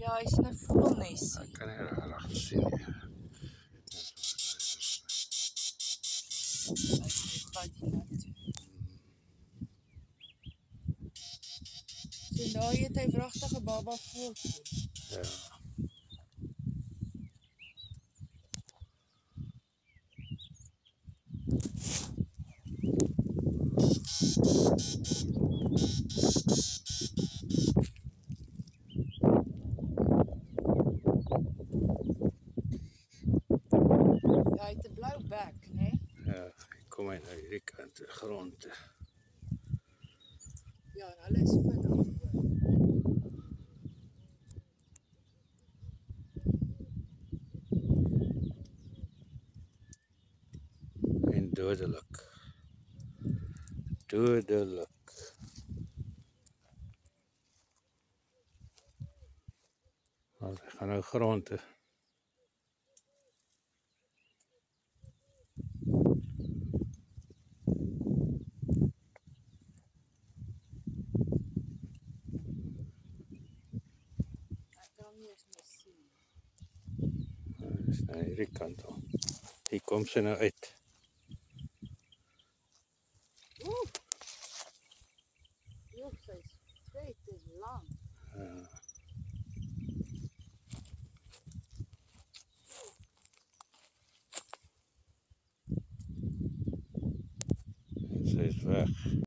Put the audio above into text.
Ja, hy is in 'n voelnesie. Ek kan nie reg sien nie. Hy vat hiernatoe. So nou het hy wragtige baba voeltjie. Ja. Ja, hy het 'n blou bek, né? Ja, ek kom hy nou hierdie kant te grond te. Ja, en hulle is vinnig hoor. En dodelik. Dodelik. Want hy gaan nou grond te. Ek kan nie eens meer sien. Dis nou hierdie kant al. Hier kom sy nou uit. Oeh! Joh, sy is vet en lang. En sy is weg.